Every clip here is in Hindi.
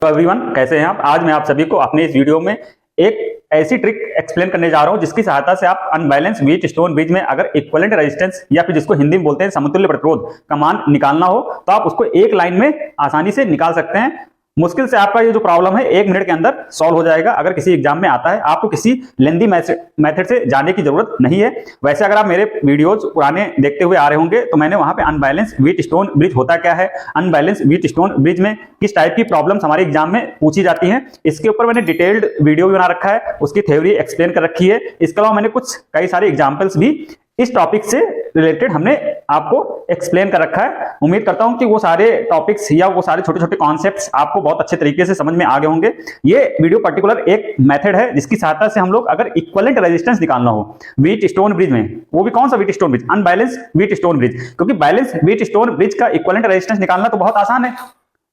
तो एवरीवन, कैसे हैं आप। आज मैं आप सभी को अपने इस वीडियो में एक ऐसी ट्रिक एक्सप्लेन करने जा रहा हूं जिसकी सहायता से आप अनबैलेंस व्हीट स्टोन ब्रिज में अगर इक्विवेलेंट रेजिस्टेंस या फिर जिसको हिंदी में बोलते हैं समतुल्य प्रतिरोध का मान निकालना हो तो आप उसको एक लाइन में आसानी से निकाल सकते हैं। मुश्किल से आपका ये जो प्रॉब्लम है 1 मिनट के अंदर सॉल्व हो जाएगा। अगर किसी एग्जाम में आता है, आपको किसी लेंदी मेथड से जाने की जरूरत नहीं है। वैसे अगर आप मेरे वीडियोज पुराने देखते हुए आ रहे होंगे तो मैंने वहां पे अनबैलेंस व्हीट स्टोन ब्रिज होता क्या है, अनबैलेंस व्हीट स्टोन ब्रिज में किस टाइप की प्रॉब्लम्स हमारे एग्जाम में पूछी जाती हैं, इसके ऊपर मैंने डिटेल्ड वीडियो भी बना रखा है, उसकी थ्योरी एक्सप्लेन कर रखी है। इसके अलावा मैंने कुछ कई सारे एग्जाम्पल्स भी इस टॉपिक से रिलेटेड हमने आपको एक्सप्लेन कर रखा है। उम्मीद करता हूं कि वो सारे टॉपिक्स या वो सारे छोटे छोटे कॉन्सेप्ट्स आपको बहुत अच्छे तरीके से समझ में आ गए होंगे। ये वीडियो पर्टिकुलर एक मेथड है जिसकी सहायता से हम लोग अगर इक्विवेलेंट रेजिस्टेंस निकालना हो व्हीट स्टोन ब्रिज में, वो भी कौन सा wheat stone bridge, unbalance wheat stone bridge, क्योंकि बैलेंस व्हीट स्टोन ब्रिज का इक्विवेलेंट रेजिस्टेंस निकालना तो बहुत आसान है।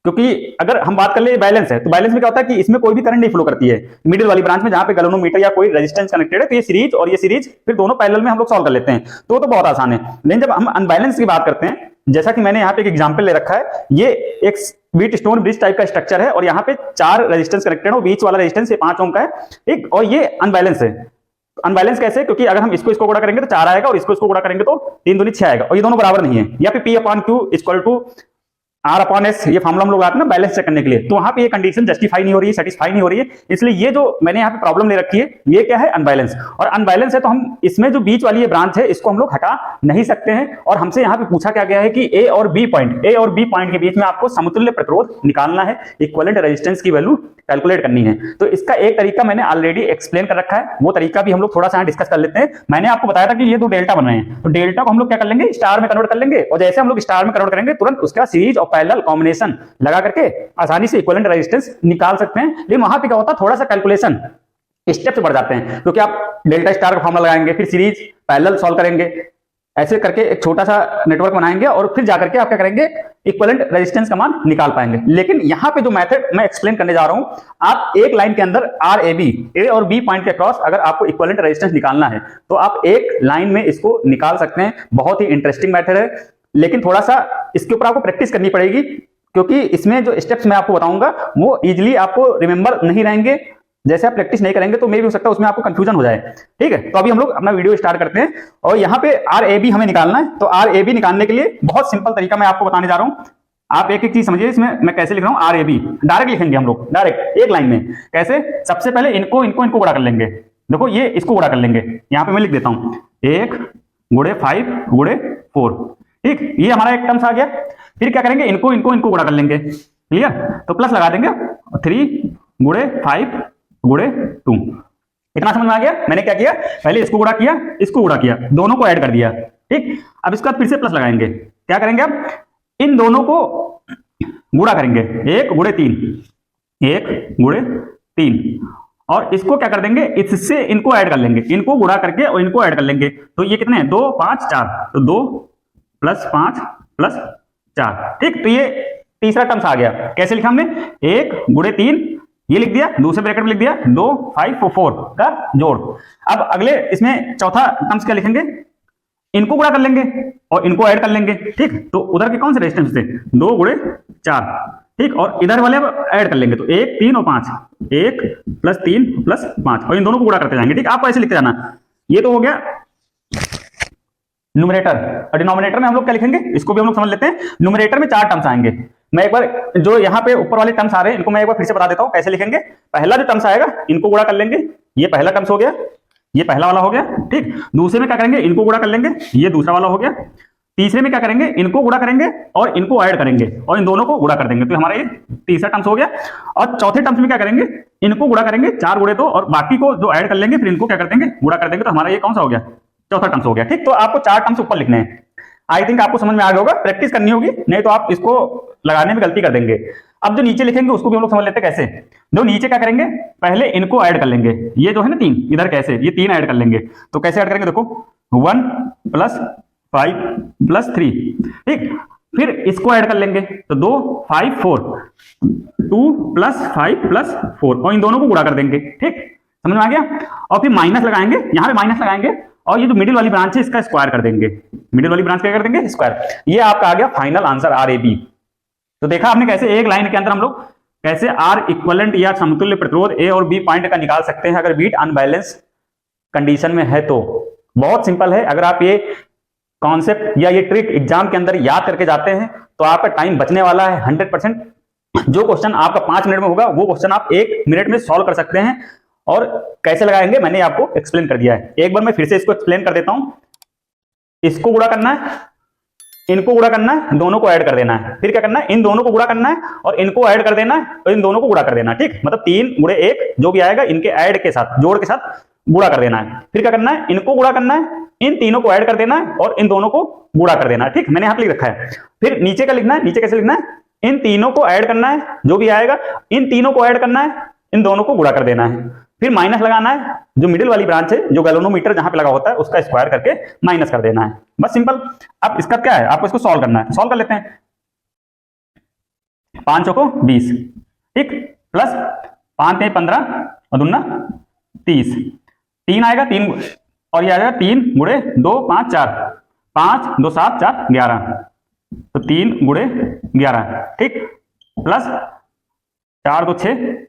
क्योंकि अगर हम बात कर ले बैलेंस है तो बैलेंस में क्या होता है कि इसमें कोई भी करंट नहीं फ्लो करती है। मिडिल वाली ब्रांच में जहां पे गैल्वेनोमीटर या कोई रेजिस्टेंस कनेक्टेड है तो ये सीरीज और ये सीरीज फिर दोनों पैरेलल में हम लोग सॉल्व कर लेते हैं, तो बहुत आसान है। लेकिन जब हम अनबैलेंस की बात करते हैं, जैसा कि मैंने यहाँ पे एक एग्जाम्पल ले रखा है, ये एक व्हीट स्टोन ब्रिज टाइप का स्ट्रक्चर है और यहाँ पे 4 रेजिस्टेंस कनेक्टेड है, बीच वाला रेजिस्टेंस 5 ओम का है, ठीक, और ये अनबैलेंस है। अनबैलेंस कैसे? क्योंकि अगर हम इसको गुणा करेंगे तो 4 आएगा और इसको गुणा करेंगे तो 3 दूनी 6 आएगा और ये दोनों बराबर नहीं है। या फिर P/Q इक्वल टू R/S, ये फॉर्मूला हम लोग आते हैं ना बैलेंस चेक करने के लिए, तो वहां पे ये कंडीशन जस्टिफाई नहीं हो रही है, सेटिस्फाई नहीं हो रही है। इसलिए ये जो मैंने यहाँ पे प्रॉब्लम ले रखी है ये क्या है, अनबैलेंस। और अनबैलेंस है तो हम इसमें जो बीच वाली ये ब्रांच है इसको हम लोग हटा नहीं सकते हैं। और हमसे यहाँ पे पूछा क्या गया है कि ए और बी पॉइंट के बीच में आपको समतुल्य प्रतिरोध निकालना है, इक्विवेलेंट रेजिस्टेंस की वैल्यू कैलकुलेट करनी है। तो इसका एक तरीका मैंने ऑलरेडी एक्सप्लेन कर रखा है, वो तरीका भी हम लोग थोड़ा सा डिस्कस कर लेते हैं। मैंने आपको बताया था कि ये 2 डेल्टा बन रहे हैं, तो डेल्टा को हम लोग क्या कर लेंगे, स्टार में कन्वर्ट कर लेंगे, और जैसे हम लोग स्टार में कन्वर्ट करेंगे तुरंत उसका सीरीज और पैरेलल कॉम्बिनेशन लगा करके आसानी से इक्विवेलेंट रेजिस्टेंस निकाल सकते हैं। लेकिन वहां पे क्या होता है, थोड़ा सा कैलकुलेशन स्टेप्स बढ़ जाते हैं, क्योंकि आप डेल्टा स्टार का फॉर्मूला लगाएंगे, फिर सीरीज पैरेलल सॉल्व करेंगे, ऐसे करके एक छोटा सा नेटवर्क बनाएंगे और फिर जाकर के आप क्या करेंगे, इक्विवेलेंट रेजिस्टेंस का मान निकाल पाएंगे। लेकिन यहां पे जो मेथड मैं एक्सप्लेन करने जा रहा हूं, आप एक लाइन के अंदर RAB, ए और बी पॉइंट के क्रॉस अगर आपको इक्विवेलेंट रेजिस्टेंस निकालना है तो आप एक लाइन में इसको निकाल सकते हैं। बहुत ही इंटरेस्टिंग मेथड है, लेकिन थोड़ा सा इसके ऊपर आपको प्रैक्टिस करनी पड़ेगी, क्योंकि इसमें जो स्टेप्स मैं आपको बताऊंगा वो इजीली आपको रिमेंबर नहीं रहेंगे। जैसे आप प्रैक्टिस नहीं करेंगे तो मे भी हो सकता है उसमें आपको कंफ्यूजन हो जाए। ठीक है, तो अभी हम लोग अपना वीडियो स्टार्ट करते हैं और यहाँ पे RAB हमें निकालना है। तो RAB निकालने के लिए बहुत सिंपल तरीका मैं आपको बताने जा रहा हूँ। आप एक एक चीज समझिए, इसमें मैं कैसे लिख रहा हूँ। RAB डायरेक्ट लिखेंगे हम लोग, डायरेक्ट एक लाइन में। कैसे? सबसे पहले इनको गुणा कर लेंगे। देखो ये इसको गुणा कर लेंगे, यहाँ पे मैं लिख देता हूँ 1 × 5 × 4, ठीक, ये हमारा एक टर्म्स आ गया। फिर क्या करेंगे, इनको गुणा कर लेंगे, क्लियर, तो प्लस लगा देंगे 3 × 5 × 2। इतना समझ में आ गया। मैंने क्या किया, पहले इसको गुणा किया, इसको गुणा किया, दोनों को ऐड कर दिया, ठीक। अब इसका फिर से प्लस लगाएंगे, क्या करेंगे, अब इन दोनों को गुणा करेंगे, 1 × 3, 1 × 3, और इसको क्या कर देंगे, इससे इनको ऐड कर लेंगे, इनको गुणा करके और इनको ऐड कर लेंगे। तो ये कितने हैं, 2 5 4, तो 2 + 5 + 4, ठीक। तो ये तीसरा टर्म्स आ गया। कैसे लिखा हमने, 1 × 3 ये लिख दिया, दूसरे ब्रैकेट में लिख दिया 2 5 4 का जोड़। अब अगले इसमें चौथा टर्म्स क्या लिखेंगे, इनको गुणा कर लेंगे और इनको ऐड कर लेंगे, ठीक। तो उधर के कौन से रेजिस्टेंस थे, 2 × 4, ठीक, और इधर वाले अब ऐड कर लेंगे, तो 1 3 और 5, 1 + 3 + 5, और इन दोनों को गुणा करते जाएंगे, ठीक। आपको ऐसे लिखते जाना। ये तो हो गया न्यूमरेटर, और डिनोमिनेटर में हम लोग क्या लिखेंगे, इसको भी हम लोग समझ लेते हैं। न्यूमरेटर में 4 टर्म्स आएंगे। मैं एक बार जो यहाँ पे ऊपर वाले टर्म्स आ रहे हैं इनको मैं एक बार फिर से बता देता हूँ कैसे लिखेंगे। पहला जो टर्म्स आएगा इनको गुणा कर लेंगे, ये पहला टर्म्स हो गया, ये पहला वाला हो गया, ठीक। दूसरे में क्या करेंगे, इनको गुणा कर लेंगे, ये दूसरा वाला हो गया। तीसरे में क्या करेंगे, इनको गुणा करेंगे और इनको ऐड करेंगे और इन दोनों को गुणा कर देंगे, तो हमारा ये तीसरा टर्म्स हो गया। और चौथे टर्म्स में क्या करेंगे, इनको गुणा करेंगे 4 × 2 और बाकी को जो ऐड कर लेंगे फिर इनको क्या कर देंगे, गुणा कर देंगे, तो हमारा ये कौन सा हो गया, चौथा टर्म्स हो गया, ठीक। तो आपको 4 टर्म्स ऊपर लिखने हैं। आई थिंक आपको समझ में आ गया होगा, प्रैक्टिस करनी होगी, नहीं तो आप इसको लगाने में गलती कर देंगे। अब जो नीचे लिखेंगे उसको भी हम लोग समझ लेते हैं कैसे। जो नीचे क्या करेंगे, पहले इनको ऐड कर लेंगे, ये जो है ना 3, इधर कैसे, ये 3 ऐड कर लेंगे, तो कैसे ऐड करेंगे, देखो 1 + 5 + 3, ठीक। फिर इसको ऐड कर लेंगे, तो 2 5 4, 2 + 5 + 4, और इन दोनों को गुणा कर देंगे, ठीक, समझ में आ गया। और फिर माइनस लगाएंगे, यहां पे माइनस लगाएंगे और ये जो मिडिल वाली ब्रांच है इसका स्क्वायर कर देंगे, मिडिल वाली ब्रांच क्या कर देंगे, स्क्वायर। ये आपका आ गया फाइनल आंसर RAB। तो देखा आपने कैसे एक लाइन के अंदर हम लोग कैसे आर इक्वलेंट या समतुल्य प्रतिरोध ए और बी पॉइंट का निकाल सकते हैं अगर बीट अनबैलेंस कंडीशन में है तो। बहुत सिंपल है, अगर आप ये कॉन्सेप्ट या ये ट्रिक एग्जाम के अंदर याद करके जाते हैं तो आपका टाइम बचने वाला है 100%। जो क्वेश्चन आपका 5 मिनट में होगा वो क्वेश्चन आप 1 मिनट में सॉल्व कर सकते हैं। और कैसे लगाएंगे मैंने आपको एक्सप्लेन कर दिया है, एक बार मैं फिर से इसको एक्सप्लेन कर देता हूं। इसको गुणा करना है, इनको गुणा करना है, दोनों को ऐड कर देना है, फिर क्या करना है, इन दोनों को गुणा करना है और इनको ऐड कर देना है और इन दोनों को गुणा कर देना है। ठीक, मतलब 3 गुणे 1 जो भी आएगा इनके ऐड के साथ, जोड़ के साथ गुणा कर देना है। फिर क्या करना है, इनको गुणा करना है, इन तीनों को ऐड कर देना है और इन दोनों को गुणा कर देना है। ठीक, मैंने यहां पे लिख रखा है। फिर नीचे का लिखना है, नीचे कैसे लिखना है, इन तीनों को ऐड करना है, जो भी आएगा इन तीनों को ऐड करना है, इन दोनों को गुणा कर देना है। फिर माइनस लगाना है, जो मिडिल वाली ब्रांच है, जो गैल्वेनोमीटर जहां पे लगा होता है उसका स्क्वायर करके माइनस कर देना है। बस सिंपल। अब इसका क्या है, आपको इसको सॉल्व करना है, सॉल्व कर लेते हैं। 5 चौको 20, ठीक, प्लस 5 में 15 और दूना 30, 3 आएगा, 3 और ये आएगा 3 गुणे 2 5 4, 5 2 7 4 11, तो 3 गुणे 11, ठीक, प्लस 4 2 6,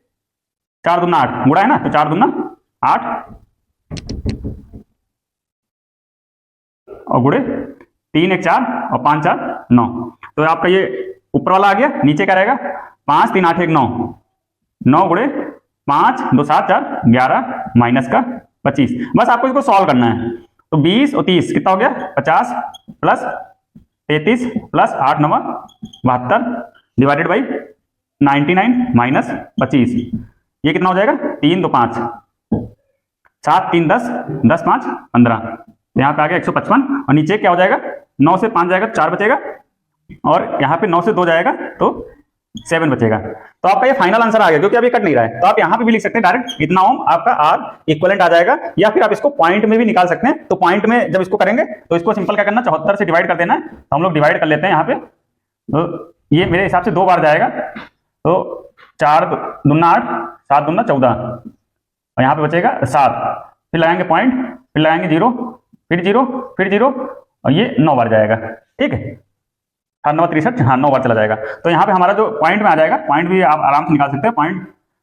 4 दूना 8, गुणा है ना, तो 4 दूना 8 और गुणे 3 1 4 और 5 4 9। तो आपका ये ऊपर वाला आ गया, नीचे क्या रहेगा, 5 3 8 1 9, 9 गुणे 5 2 7 4 11 माइनस का 25। बस आपको इसको सॉल्व करना है। तो 20 और 30 कितना हो गया, 50 plus 33 plus 8 9 72 divided by 99 minus 25। ये कितना हो जाएगा, 3 2 5, 7 3 10, 10 5 15, यहाँ पे आ गया 155 और नीचे क्या हो जाएगा, 9 से 5 जाएगा 4 बचेगा और यहाँ पे 9 से 2 जाएगा तो 7 बचेगा। तो आपका ये फाइनल आंसर आ गया, क्योंकि अभी कट नहीं रहा है। तो आप यहाँ पे भी लिख सकते हैं डायरेक्ट, इतना ओम आपका आर इक्विवेलेंट आ जाएगा, या फिर आप इसको पॉइंट में भी निकाल सकते हैं। तो पॉइंट में जब इसको करेंगे तो इसको सिंपल क्या करना, 74 से डिवाइड कर देना है। तो हम लोग डिवाइड कर लेते हैं यहाँ पे, तो ये मेरे हिसाब से 2 बार जाएगा, तो 4 दूना 8, 7 दूना 14 और यहाँ पे बचेगा 7, फिर लगाएंगे पॉइंट, फिर लगाएंगे 0, फिर 0, फिर 0 और ये 9 बार जाएगा। ठीक है, 9 63, हाँ 9 बार चला जाएगा। तो यहाँ पे हमारा जो पॉइंट में आ जाएगा, पॉइंट भी आप आराम से निकाल सकते हैं,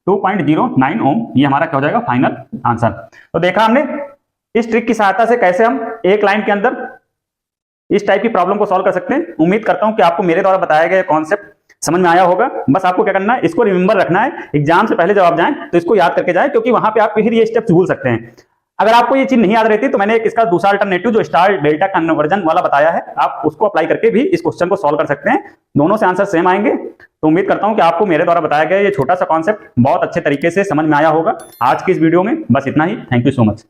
2.09 ओम, ये हमारा क्या हो जाएगा, फाइनल आंसर। तो देखा हमने इस ट्रिक की सहायता से कैसे हम एक लाइन के अंदर इस टाइप की प्रॉब्लम को सॉल्व कर सकते हैं। उम्मीद करता हूं कि आपको मेरे द्वारा बताया गया कॉन्सेप्ट समझ में आया होगा। बस आपको क्या करना है, इसको रिमेंबर रखना है, एग्जाम से पहले जब आप जाएं तो इसको याद करके जाएं, क्योंकि वहां पे आप फिर ये स्टेप्स भूल सकते हैं। अगर आपको ये चीज नहीं याद रहती तो मैंने एक इसका दूसरा अल्टरनेटिव जो स्टार डेल्टा कन्वर्जन वाला बताया है, आप उसको अप्लाई करके भी इस क्वेश्चन को सॉल्व कर सकते हैं। दोनों से आंसर सेम आएंगे। तो उम्मीद करता हूं कि आपको मेरे द्वारा बताया गया ये छोटा सा कॉन्सेप्ट बहुत अच्छे तरीके से समझ में आया होगा। आज की इस वीडियो में बस इतना ही। Thank you so much.